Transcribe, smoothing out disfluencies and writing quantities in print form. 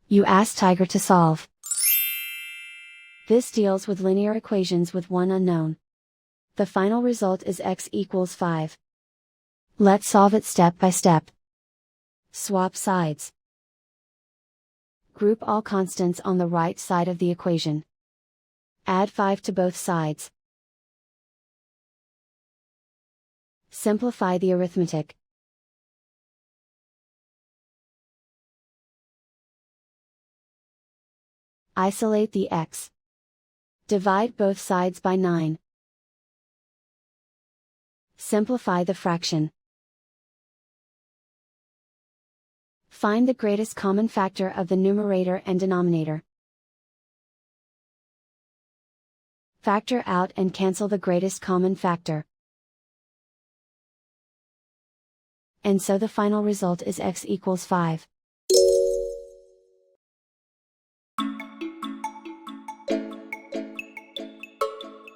You ask Tiger to solve. This deals with linear equations with one unknown. The final result is x equals 5. Let's solve it step by step. Swap sides. Group all constants on the right side of the equation. Add 5 to both sides. Simplify the arithmetic. Isolate the x. Divide both sides by 9. Simplify the fraction. Find the greatest common factor of the numerator and denominator. Factor out and cancel the greatest common factor. And so the final result is x equals 5.